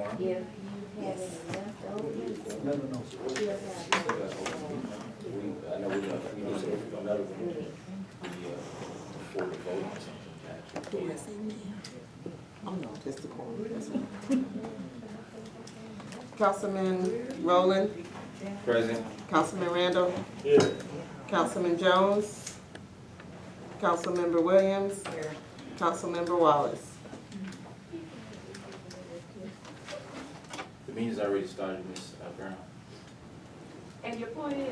quorum? If you have any leftover, No. I know we need another one. For the vote on something. Oh, no, just the corner. Councilman Rowland, Present. Councilman Randall. Councilman Jones. Councilmember Williams. Councilmember Wallace. The meeting's already started, Ms. Brown. and your point is?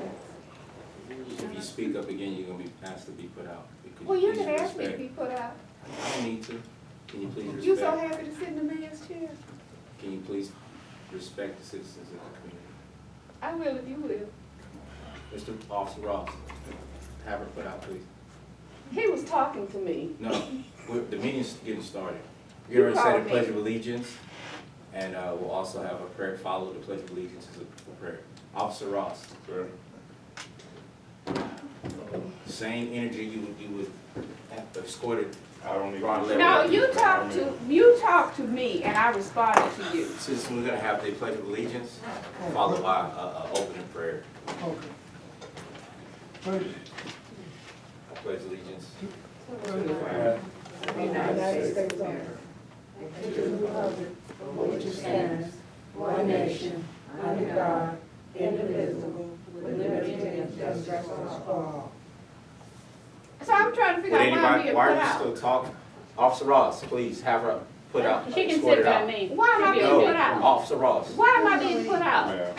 If you speak up again, you're gonna be asked to be put out. Could Well, you please can ask me to respect- be put out. I don't need to. Can you please You so respect? happy to sit in the mayor's chair? Can you please respect the citizens of the community? I will if you will. Mr. Officer Ross, have her put out, please. He was talking to me. No, the meeting's getting started. You We're gonna say called the me. Pledge of Allegiance, and we'll also have a prayer, follow the Pledge of Allegiance as a prayer. Officer Ross. Same energy you would have escorted. I don't even. Ron Leonard. No, you talked to me and I responded to you. Citizens, we're gonna have the Pledge of Allegiance, followed by opening prayer. Okay. First, I pledge allegiance. United States of America. And to the republic for which it stands, one nation, under God, indivisible, with liberty and justice for all. So I'm trying to figure Would out why I'm anybody, being why put are you out. still talking? Officer Ross, please have her put out. She can escorted sit by out. me. Why am I being No, put out? Officer Ross. Why am I being put out?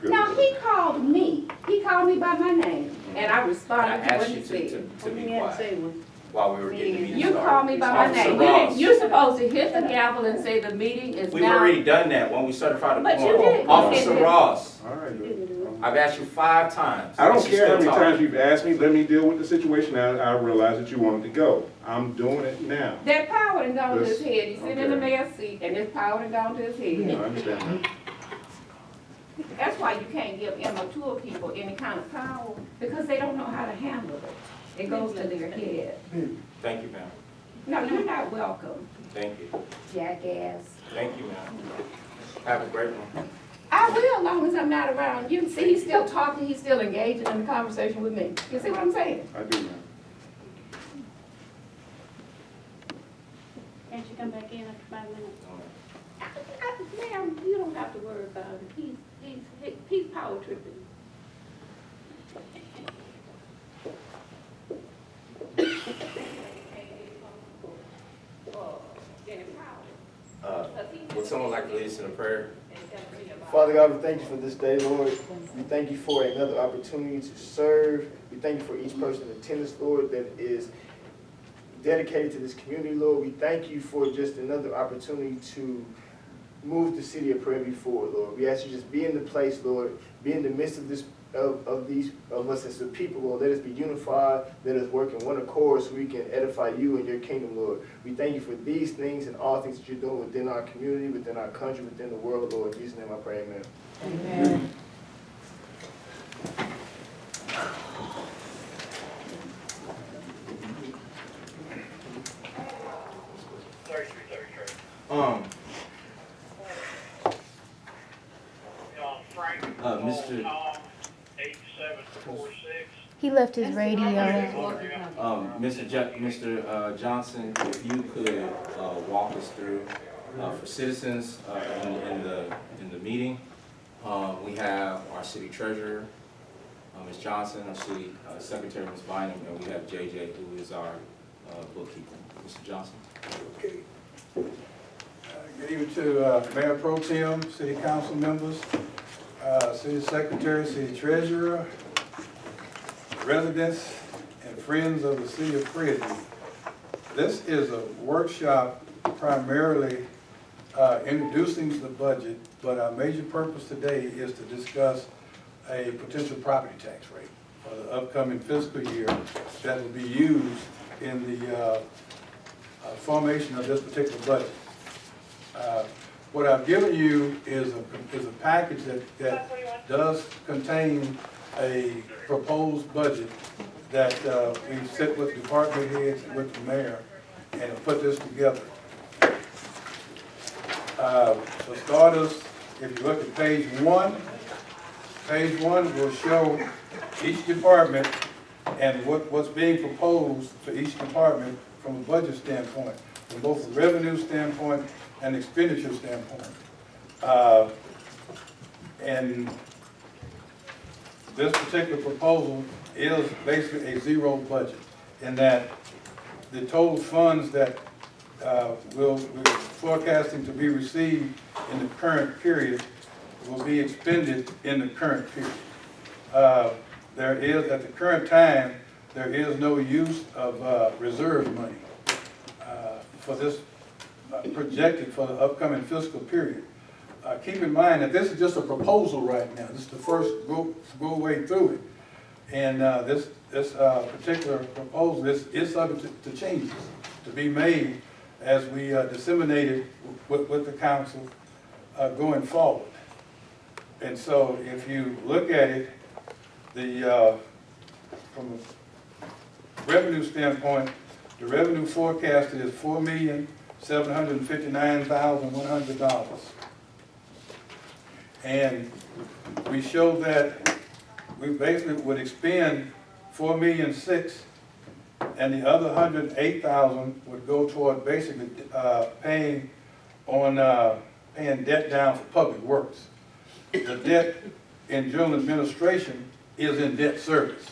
Good. No, he called me. He called me by my name, and I And I responded to what asked he you said. to be quiet while we were getting the meeting You started. called me by my Officer name. Ross. You're supposed to hit the gavel and say the meeting is We've now. already done that when we certified the But you quorum. didn't. Officer Ross, All right, good. I've asked you 5 times. I don't and she's care how still many talking. times you've asked me, let me deal with the situation now. I realize that you wanted to go. I'm doing it now. That power done gone to his Yes. head. He's sitting in the Okay. mayor's seat, and his power done gone to his I head. understand that. That's why you can't give immature people any kind of power, because they don't know how to handle it. It goes to their head. Thank you, ma'am. No, you're not welcome, Thank you. jackass. Thank you, ma'am. Have a great one. I will, as long as I'm not around you. See, he's still talking, he's still engaging in the conversation with me. You see what I'm saying? I do, ma'am. Can't you come back in after 5 minutes? Ma'am, you don't have to worry about it. He's power tripping. Would someone like to lead us in a prayer? Father God, we thank you for this day, Lord. We thank you for another opportunity to serve. We thank you for each person in attendance, Lord, that is dedicated to this community, Lord. We thank you for just another opportunity to move the city of Prairie View forward, Lord. We ask you just be in the place, Lord. Be in the midst of this of us as the people, Lord. Let us be unified. Let us work in one accord so we can edify you and your kingdom, Lord. We thank you for these things and all things that you're doing within our community, within our country, within the world, Lord. In Jesus' name I pray, amen. Amen. Mr. 8746. He left his radio. Mr. Johnson, if you could walk us through for citizens in the meeting. We have our city treasurer, Ms. Johnson, our city secretary, Ms. Bynum, and we have JJ, who is our bookkeeper. Mr. Johnson. okay. Good evening to Mayor Pro Tem, City Council members, City Secretary, City Treasurer, residents, and friends of the City of Prairie View. This is a workshop primarily introducing the budget, but our major purpose today is to discuss a potential property tax rate for the upcoming fiscal year that will be used in the formation of this particular budget. What I've given you is a package that does contain a proposed budget that we sit with department heads and with the mayor and put this together. For starters, if you look at page one will show each department and what's being proposed for each department from a budget standpoint, from both a revenue standpoint and expenditure standpoint. And this particular proposal is basically a zero budget in that the total funds that we're forecasting to be received in the current period will be expended in the current period. There is, at the current time, there is no use of reserve money for this projected for the upcoming fiscal period. Keep in mind that this is just a proposal right now. This is the first go way through it. And this particular proposal is subject to changes to be made as we disseminate it with the council going forward. And so if you look at it, from a revenue standpoint, the revenue forecasted is $4,759,100. And we show that we basically would expend $4,600,000, and the other $108,000 would go toward basically paying debt down for public works. The debt in general administration is in debt service.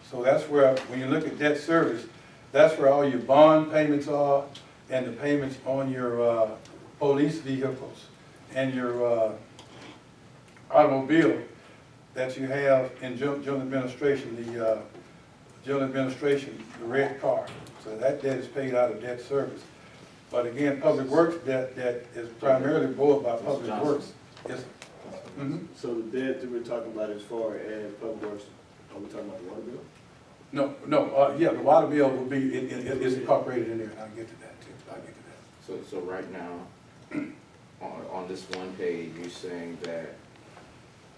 So that's where, when you look at debt service, that's where all your bond payments are and the payments on your police vehicles and your automobile that you have in general administration, the general administration, the red car. So that debt is paid out of debt service. But again, public works debt that is primarily borne by public works. Yes. So the debt that we're talking about as far as public works, are we talking about the water bill? No, yeah, the water bill will be, is incorporated in there. I'll get to that too. I'll get to that. So right now, on this one page, you're saying that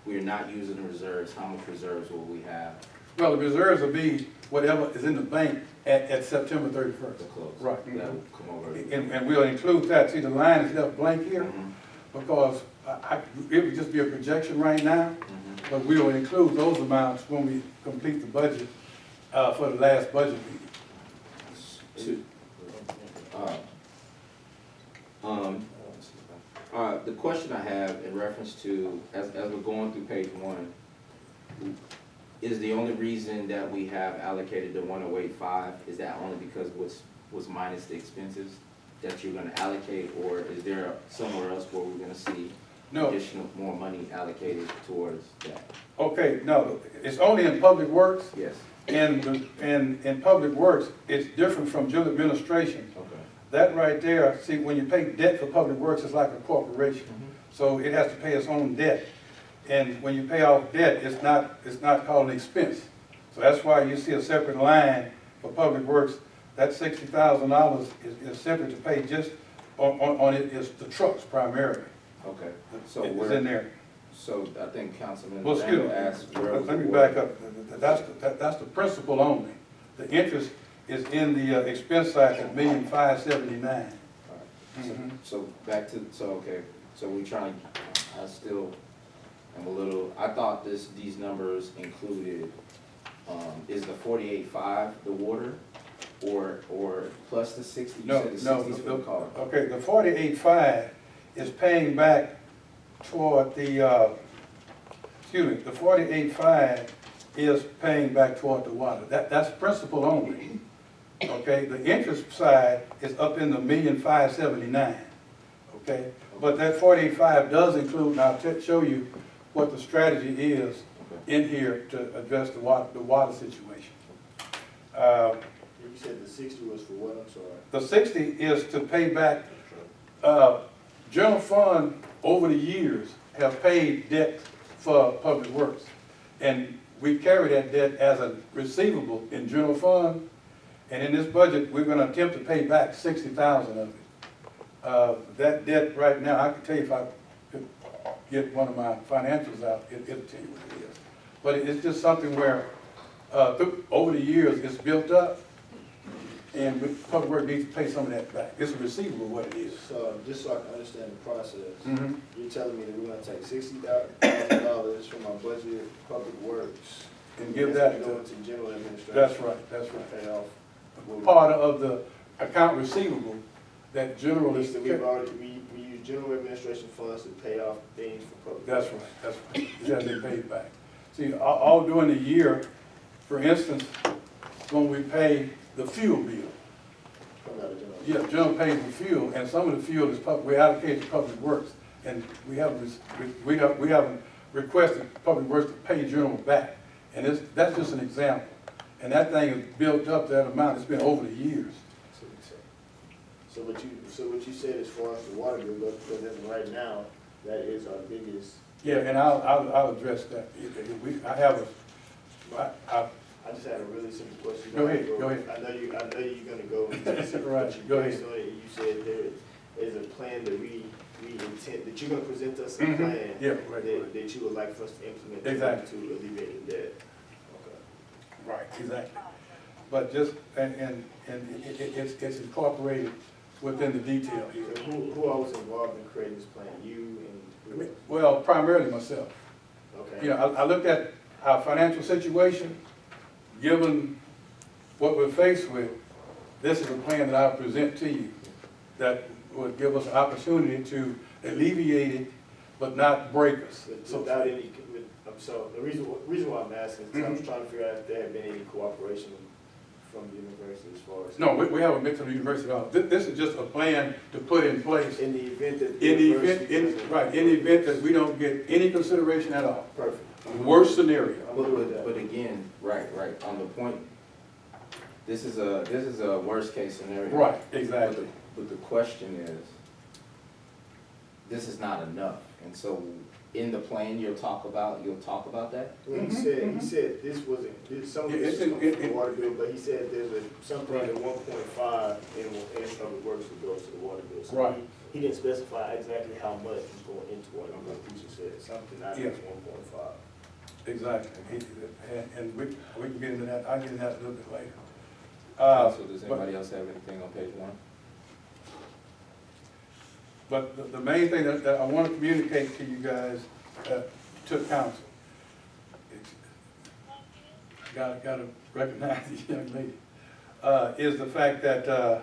we're not using the reserves. How much reserves will we have Well, the reserves will be whatever is in the bank at September 31st. to close? Right. That will come over. And we'll include that. See, the line is left blank here Mhm. because it would just be a projection right now, Mhm. but we will include those amounts when we complete the budget for the last budget meeting. The question I have in reference to, as we're going through page one, is the only reason that we have allocated the 108.5, is that only because was minus the expenses that you're gonna allocate, or is there somewhere else where we're gonna see No. additional, more money allocated towards that? Okay, no, it's only in public works, Yes, and in public works, it's different from general administration. okay. That right there, see, when you pay debt for public works, it's like a corporation. So it has to pay its own debt. And when you pay off debt, it's not called an expense. So that's why you see a separate line for public works. That $60,000 is simply to pay just on it is the trucks primarily. Okay, so It's where, in there. so I think Councilman Well, excuse me, Randall asked where was let me the back water? up. That's the principal only. The interest is in the expense side at $1,579,000. So back to, okay, so we trying, I still am a little, I thought these numbers included, is the 48.5 the water, or plus the 60, you No, said the no, 60's for the car? okay, the 48.5 is paying back toward the, the 48.5 is paying back toward the water. That's principal only. Okay, the interest side is up in the $1,579,000. Okay, but that 48.5 does include, and I'll show you what the strategy is in here to address the water situation. You said the 60 was for what, I'm sorry? The 60 is to pay back, general fund over the years have paid debt for public works. And we carry that debt as a receivable in general fund. And in this budget, we're gonna attempt to pay back 60,000 of it. That debt right now, I can tell you if I could get one of my financials out, it'll tell you what it is. But it's just something where, over the years, it's built up. and Public Works needs to pay some of that back. It's a receivable, what it is. So, just so I can understand the process, Mhm. you're telling me that we're gonna take $60,000 from our budget, Public Works, And give it's that gonna go to, into general administration. that's right, that's right. Pay off. Part of the account receivable that general is, We've already, we use general administration funds to pay off things for public. that's works. right, that's right. It has to be paid back. See, all during the year, for instance, when we pay the fuel bill, Come out of general. yeah, general pays the fuel, and some of the fuel is we allocate to Public Works, and we haven't requested Public Works to pay general back. And that's just an example. And that thing is built up that amount, it's been over the years. So what you said as far as the water bill goes, because as of right now, that is our biggest, Yeah, and I'll address that. I just had a really simple question. Go ahead, go ahead. I know you're gonna go into specifics, Right, but you go ahead. based on it, you said there is a plan that we intend, that you're gonna present us a Mhm. plan. Yeah, right. That you would like for us to implement. Exactly. To alleviate the debt. Okay. Right, exactly. But just, and it's incorporated within the detail here. So who all was involved in creating this plan? You and who? Well, primarily myself. Okay. You know, I looked at our financial situation, given what we're faced with, this is a plan that I'll present to you that would give us an opportunity to alleviate it, but not break us. Without any, so the reason why I'm asking is I was trying to figure out if there had been any cooperation from the university as far as. No, we haven't been to the university at all. This is just a plan to put in place In the event that. in the event, right, in the event that we don't get any consideration at all. Perfect. Worst scenario. I'm good with that. But again, right, on the point, this is a worst case scenario. Right, exactly. But the question is, this is not enough, and so in the plan you'll talk about that? Well, he said this wasn't, some of Yeah, this it's was in- from the water bill, but he said there's something in 1.5 in public works that goes to the water bill. So Right. He didn't specify exactly how much was going into water bill. He just said something out of Yeah. this 1.5. Exactly. And we can get into that, I'll get into that a little bit later. So does but- anybody else have anything on page 1? But the main thing that I want to communicate to you guys, to council, gotta recognize this young lady, is the fact that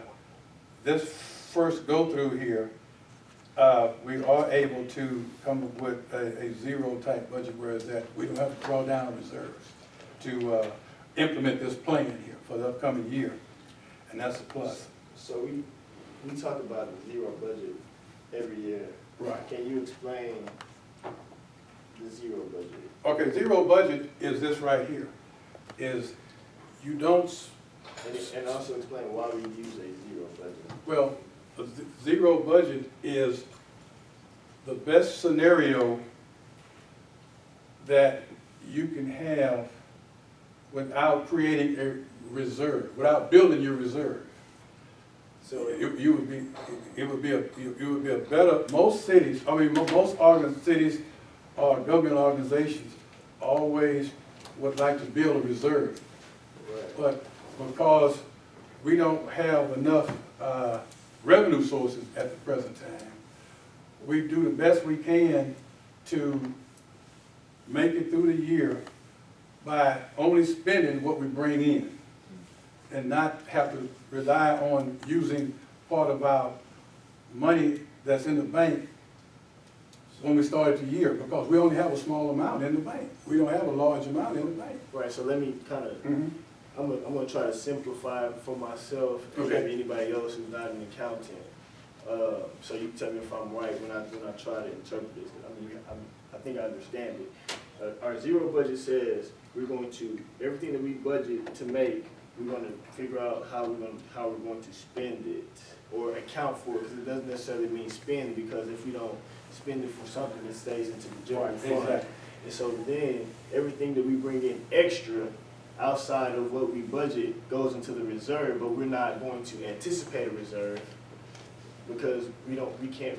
this first go-through here, we are able to come up with a zero-type budget, whereas that we don't have to draw down reserves to implement this plan here for the upcoming year, and that's a plus. So we talk about the zero budget every year. Right. Can you explain the zero budget? Okay, zero budget is this right here, is you don't, And also explain why we use a zero budget. well, a zero budget is the best scenario that you can have without creating a reserve, without building your reserve. So You would be a better, most cities, most cities or government organizations always would like to build a reserve. right. But because we don't have enough revenue sources at the present time, we do the best we can to make it through the year by only spending what we bring in and not have to rely on using part of our money that's in the bank when we started the year, because we only have a small amount in the bank. We don't have a large amount in the bank. Right, so let me kind of, I'm gonna try to simplify it for myself and Okay. maybe anybody else who's not an accountant. So you tell me if I'm right when I try to interpret this. I mean, I think I understand it. Our zero budget says we're going to, everything that we budget to make, we're gonna figure out how we're going to spend it or account for it, because it doesn't necessarily mean spend, because if we don't spend it for something, it stays into the general Right, fund. exactly. And so then, everything that we bring in extra outside of what we budget goes into the reserve, but we're not going to anticipate a reserve because we can't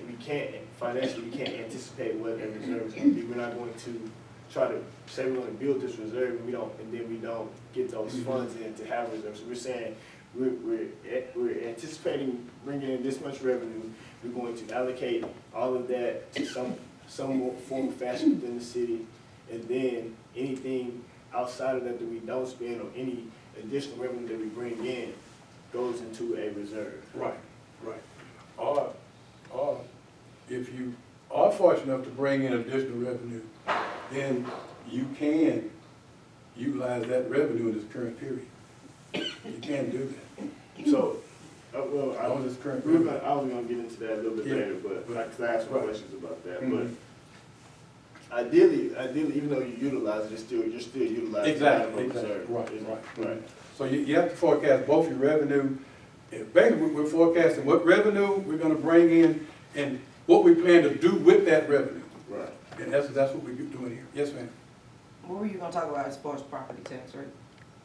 financially, we can't anticipate what that reserve is gonna be. We're not going to try to say we're gonna build this reserve and then we don't get those funds in to have reserves. So we're saying we're anticipating bringing in this much revenue. We're going to allocate all of that to some more form of fashion within the city. And then anything outside of that that we don't spend or any additional revenue that we bring in goes into a reserve. Right, right. Or if you are fortunate enough to bring in additional revenue, then you can utilize that revenue in this current period. You can do that. So, well, On this current I was period. gonna get into that a little bit Yeah. later, but, because I have some Right. questions about that, Mhm. but ideally, even though you utilize it, you're still utilizing the item Exactly, of exactly, reserve. right. So you have to forecast both your revenue, basically, we're forecasting what revenue we're gonna bring in and what we plan to do with that revenue. Right. And that's what we're doing here. Yes, ma'am. What were you gonna talk about as far as property tax rate?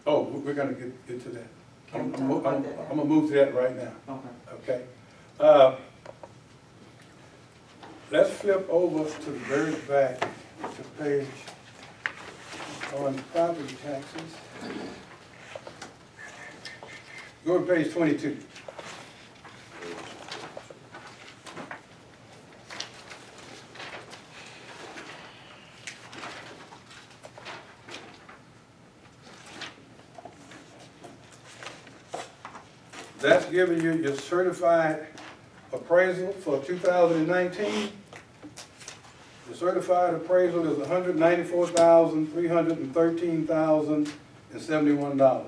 Oh, we're gonna get to that. Can we I'm talk about that now? gonna move to that right now, Okay. okay? Let's flip over to the very back to page on property taxes. Go to page 22. That's giving you your certified appraisal for 2019. The certified appraisal is $194,313,071.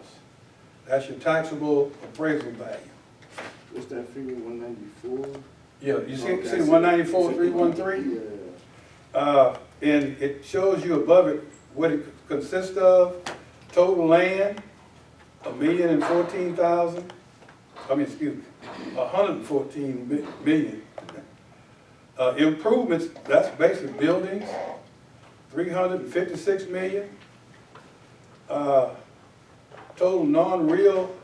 That's your taxable appraisal value. What's that figure, 194? Yeah, you see 194,313? Yeah. And it shows you above it what it consists of. Total land, 1,014,000. Excuse me, 114 million. Improvements, that's basically buildings, 356 million. Total non-real,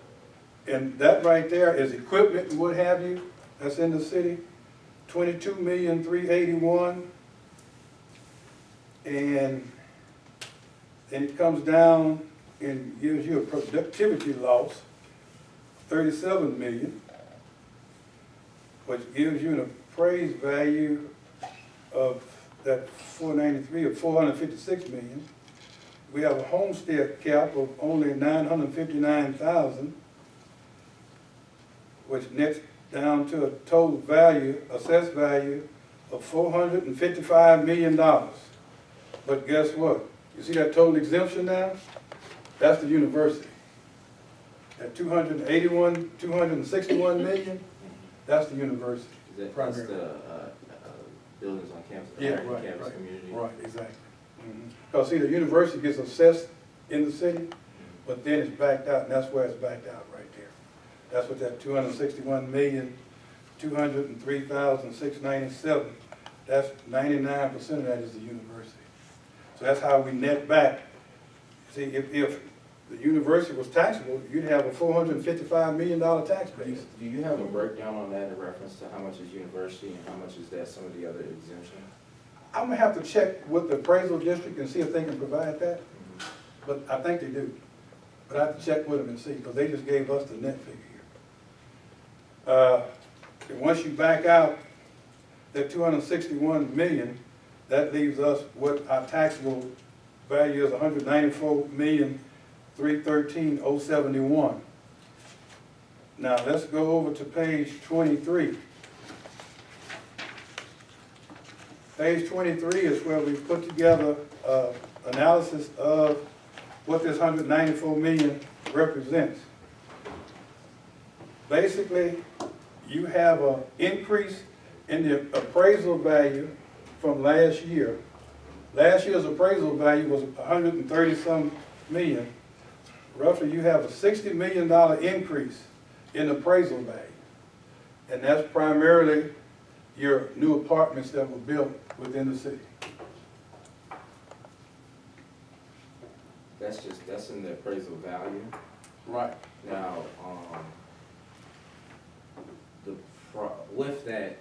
and that right there is equipment and what have you, that's in the city, 22,381,000. And then it comes down and gives you a productivity loss, 37 million, which gives you an appraised value of that 493 of 456 million. We have a homestead cap of only 959,000, which nets down to a total value, assessed value of $455 million. But guess what? You see that total exemption now? That's the university. At 261 million, that's the university. That's Primary. the buildings on campus, the Yeah, American right, campus right, community. right, exactly. Because see, the university gets assessed in the city, but then it's backed out, and that's where it's backed out right there. That's what that 261,203,697, that's 99% of that is the university. So that's how we net back. See, if the university was taxable, you'd have a $455 million tax base. Do you have a breakdown on that in reference to how much is university and how much is that some of the other exemptions? I'm gonna have to check with the appraisal district and see if they can provide that, but I think they do. But I have to check with them and see, because they just gave us the net figure here. And once you back out that 261 million, that leaves us what our taxable value is, 194,313,071. Now let's go over to page 23. Page 23 is where we put together analysis of what this 194 million represents. Basically, you have an increase in the appraisal value from last year. Last year's appraisal value was 130-some million. Roughly, you have a $60 million increase in appraisal value. And that's primarily your new apartments that were built within the city. That's in the appraisal value. Right. Now, with that,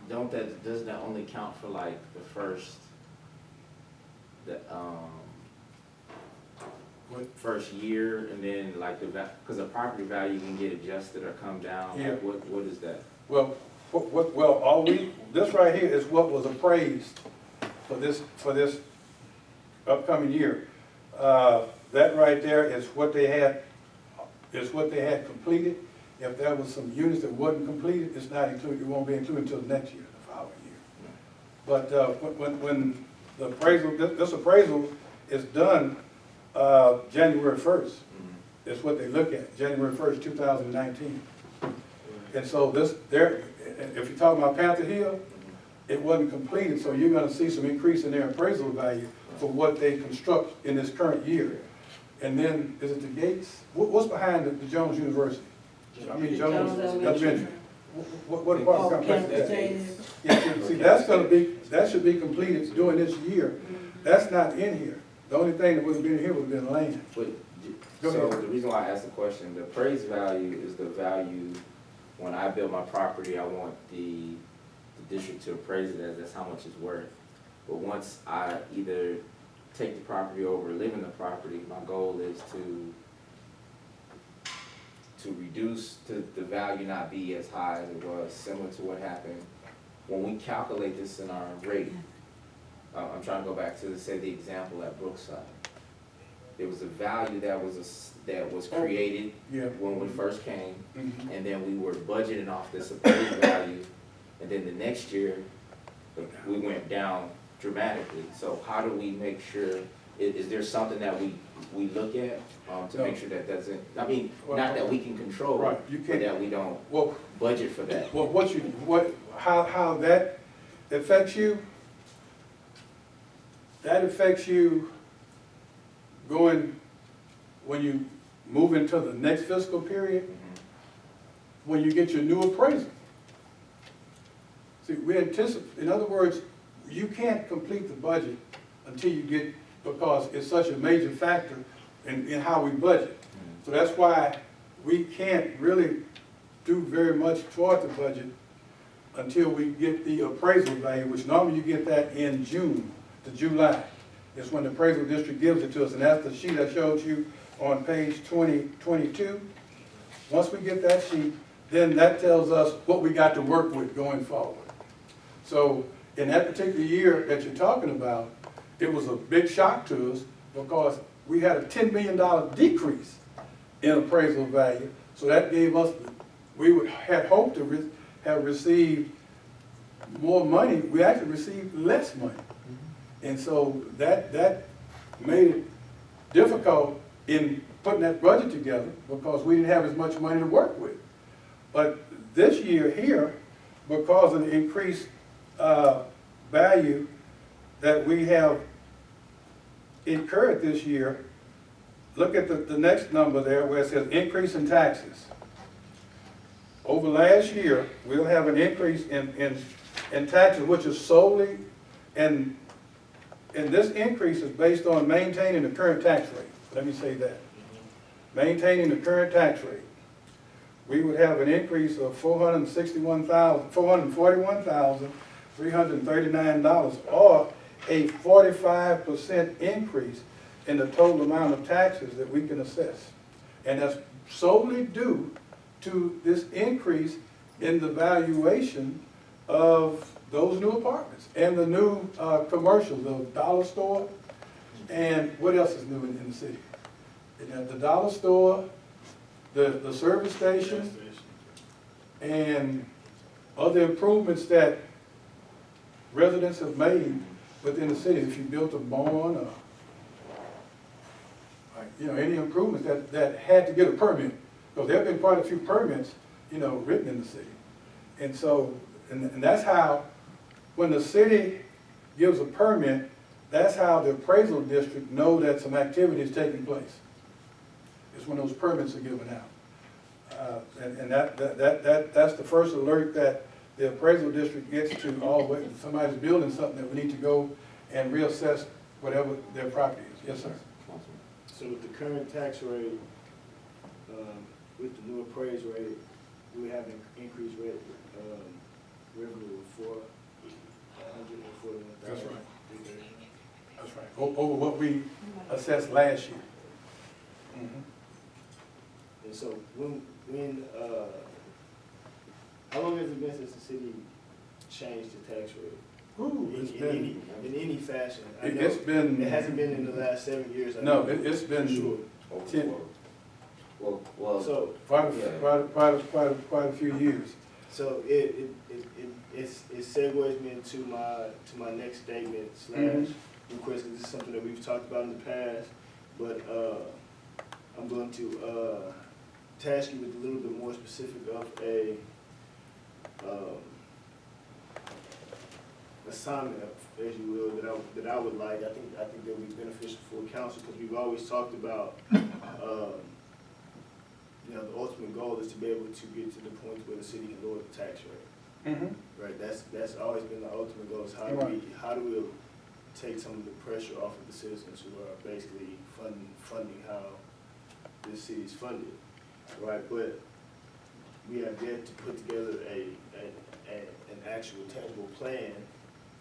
doesn't that only count for like the first, first year, and then like because the property value can get adjusted or come down? Yeah. Like, what is that? Well, this right here is what was appraised for this upcoming year. That right there is what they had completed. If there was some units that wasn't completed, it's not included, it won't be included until next year, the following year. But when the appraisal, this appraisal is done January 1st, is what they look at, January 1st, 2019. And so if you're talking about Panther Hill, it wasn't completed, so you're gonna see some increase in their appraisal value for what they construct in this current year. And then, is it the Gates? What's behind the Jones University? I mean, Jones Elementary. What part of the complex is that? Yeah, see, that should be completed during this year. That's not in here. The only thing that would have been here would have been land. But, Go so ahead. the reason why I asked the question, the appraised value is the value, when I build my property, I want the district to appraise it as that's how much it's worth. But once I either take the property over or live in the property, my goal is to reduce the value not be as high as it was, similar to what happened when we calculate this in our rate. I'm trying to go back to, say, the example at Brookside. There was a value that was created Yeah. when we first came, Mhm. and then we were budgeting off this appraised value, and then the next year, we went down dramatically. So how do we make sure, is there something that we look at to make sure that doesn't, I mean, not that we can control, Right, you but can't- that we don't Well, budget for that? how that affects you, that affects you going, when you move into the next fiscal period, when you get your new appraisal. See, we anticipate, in other words, you can't complete the budget until you get, because it's such a major factor in how we budget. So that's why we can't really do very much toward the budget until we get the appraisal value, which normally you get that in June to July. It's when the appraisal district gives it to us, and that's the sheet I showed you on page 22. Once we get that sheet, then that tells us what we got to work with going forward. So in that particular year that you're talking about, it was a big shock to us because we had a $10 million decrease in appraisal value. So that gave us, had hoped to have received more money. We actually received less money. And so that made it difficult in putting that budget together because we didn't have as much money to work with. But this year here, because of the increased value that we have incurred this year, look at the next number there where it says increase in taxes. Over last year, we'll have an increase in taxes, which is solely, and this increase is based on maintaining the current tax rate. Let me say that. Maintaining the current tax rate. We would have an increase of $441,339, or a 45% increase in the total amount of taxes that we can assess. And that's solely due to this increase in the valuation of those new apartments and the new commercials, the dollar store, and what else is new in the city? The dollar store, the service station, and other improvements that residents have made within the city. If you built a barn or any improvements that had to get a permit, because there have been quite a few permits, written in the city. And so, and that's how, when the city gives a permit, that's how the appraisal district know that some activity is taking place. It's when those permits are given out. And that's the first alert that the appraisal district gets to, somebody's building something that we need to go and reassess whatever their property is. Yes, sir. So with the current tax rate, with the new appraised rate, we have an increased rate, revenue of $441,000. That's right. That's right. Over what we assessed last year. And so how long has it been since the city changed the tax rate? Ooh, it's been, In any fashion? I know it's been. it hasn't been in the last 7 years. I No, know, it's been for sure. ten, Well, So, quite Yeah. a few years. so it segues me into my next statement Mhm. / request, because this is something that we've talked about in the past, but I'm going to task you with a little bit more specific of a assignment, as you will, that I would like. I think that would be beneficial for council, because we've always talked about the ultimate goal is to be able to get to the point where the city can lower the tax rate. Right, that's always been the ultimate goal, is how do we take some of the pressure off of the citizens who are basically funding how this city's funded, right? But we have yet to put together an actual tangible plan,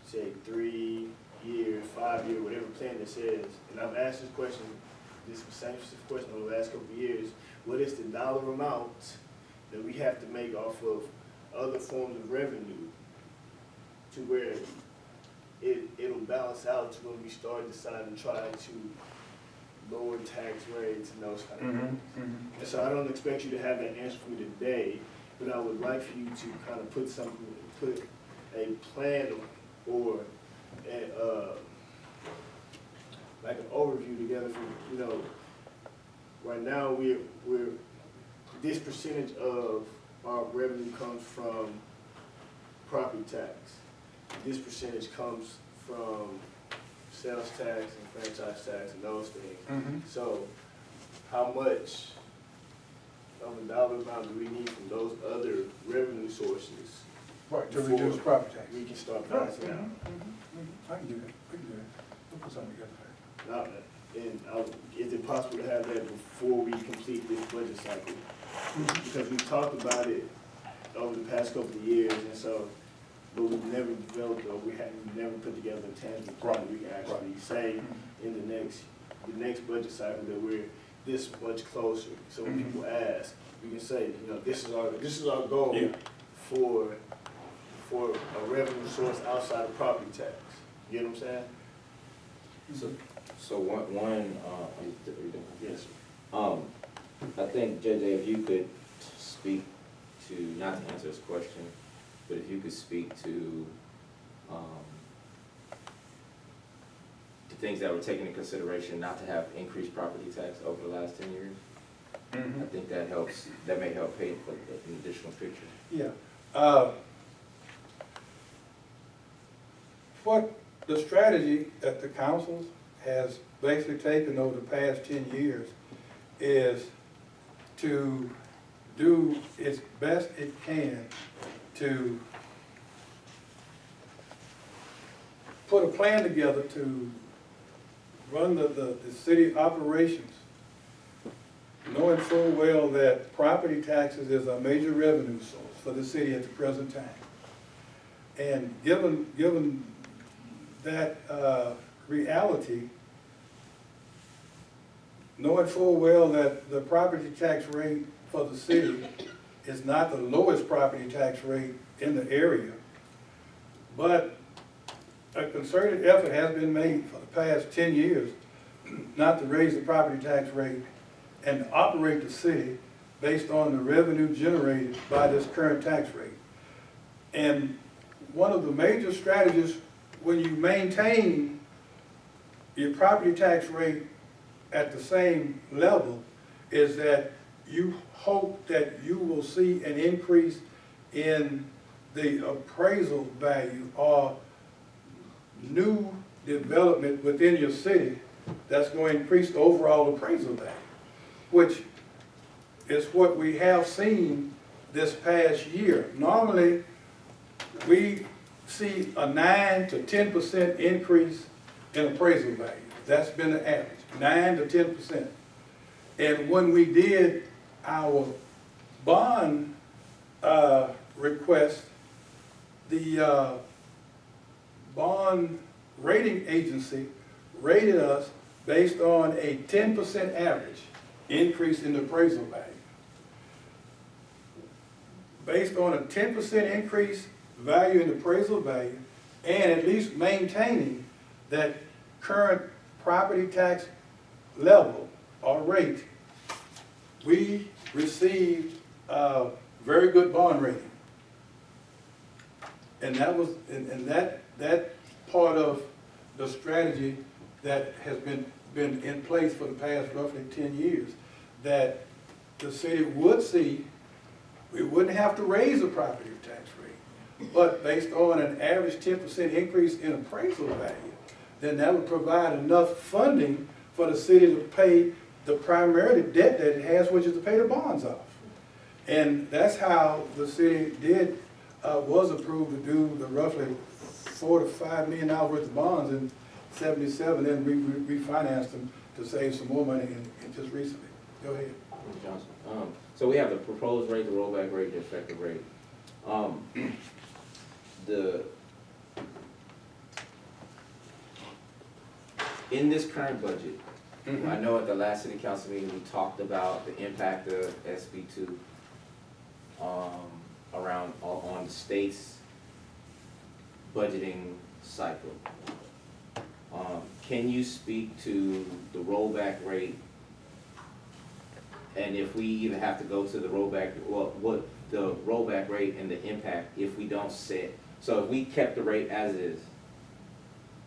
say 3 year, 5 year, whatever plan that says. And I've asked this same specific question over the last couple of years: what is the dollar amount that we have to make off of other forms of revenue to where it'll balance out to when we start deciding to try to lower tax rates and those kind of things. And so I don't expect you to have that answer for me today, but I would like for you to kind of put a plan or like an overview together for, right now we're this percentage of our revenue comes from property tax. This percentage comes from sales tax and franchise tax and those things. So how much of a dollar amount do we need from those other revenue sources? Right, to before reduce property tax. we can start balancing out. I can do that, we can do that. We'll put something together. Now, and is it possible to have that before we complete this budget cycle? Because we've talked about it over the past couple of years, and so, but we've never developed, or we've never put together a tangible plan we can actually say in the next budget cycle that we're this much closer. So when people ask, we can say, this is our goal for a revenue source outside of property tax. You get what I'm saying? So one, Yes, sir. I think, JJ, if you could speak to, not to answer this question, but if you could speak to the things that were taken into consideration not to have increased property tax over the last 10 years. I think that helps, that may help paint an additional picture. Yeah. What the strategy that the council has basically taken over the past 10 years is to do its best it can to put a plan together to run the city operations, knowing full well that property taxes is a major revenue source for the city at the present time. And given that reality, knowing full well that the property tax rate for the city is not the lowest property tax rate in the area, but a concerted effort has been made for the past 10 years not to raise the property tax rate and to operate the city based on the revenue generated by this current tax rate. And one of the major strategies when you maintain your property tax rate at the same level is that you hope that you will see an increase in the appraisal value or new development within your city that's going to increase the overall appraisal value, which is what we have seen this past year. Normally, we see a 9 to 10% increase in appraisal value. That's been the average, 9 to 10%. And when we did our bond request, the bond rating agency rated us based on a 10% average. increase in the appraisal value. Based on a 10% increase value in appraisal value, and at least maintaining that current property tax level or rate, we received a very good bond rating. And that was, and that part of the strategy that has been in place for the past roughly 10 years, that the city would see, we wouldn't have to raise the property tax rate, but based on an average 10% increase in appraisal value, then that would provide enough funding for the city to pay the primary debt that it has, which is to pay the bonds off. And that's how the city was approved to do the roughly $4 to $5 million worth of bonds in '77, then we refinanced them to save some more money in just recently. Go ahead. Mr. Johnson. So we have the proposed rate, the rollback rate, the effective rate. In this current budget, I know at the last city council meeting, we talked about the impact of SB 2 around on the state's budgeting cycle. Can you speak to the rollback rate? And if we either have to go to the rollback, well, what the rollback rate and the impact if we don't set. So if we kept the rate as is,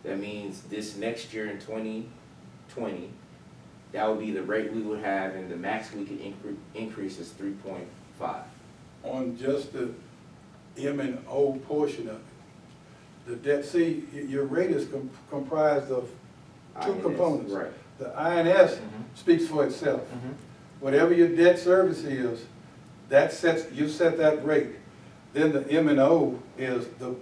that means this next year in 2020, that would be the rate we would have, and the max we could increase is 3.5. On just the M&O portion of it. The debt, see, your rate is comprised of two INS, components. right. The INS speaks for itself. Whatever your debt service is, you set that rate. Then the M&O is the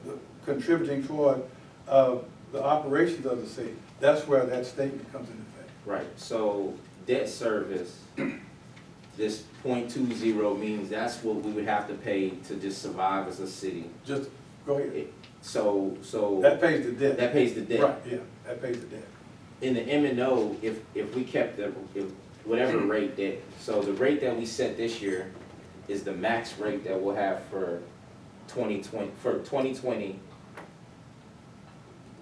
contributing toward the operations of the city. That's where that statement comes into effect. Right, so debt service, this 0.20 means that's what we would have to pay to just survive as a city. Just, go ahead. So. That pays the debt. That pays the debt. Right, yeah, that pays the debt. In the M&O, if we kept whatever rate that, so the rate that we set this year is the max rate that we'll have for 2020,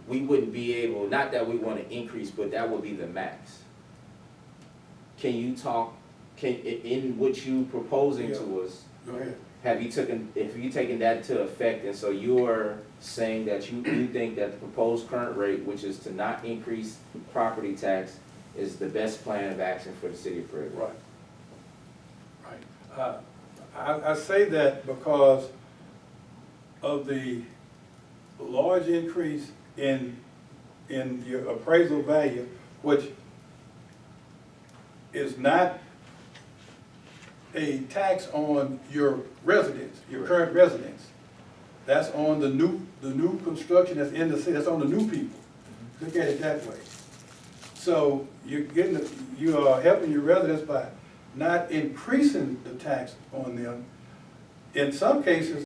we wouldn't be able, not that we want to increase, but that would be the max. Can you talk, in what you proposing to us, Go ahead. have you taken that into effect, and so you're saying that you think that the proposed current rate, which is to not increase property tax, is the best plan of action for the city of Frederick? Right. I say that because of the large increase in your appraisal value, which is not a tax on your residence, your current residence. That's on the new construction that's in the city, that's on the new people. Look at it that way. So you are helping your residents by not increasing the tax on them. In some cases,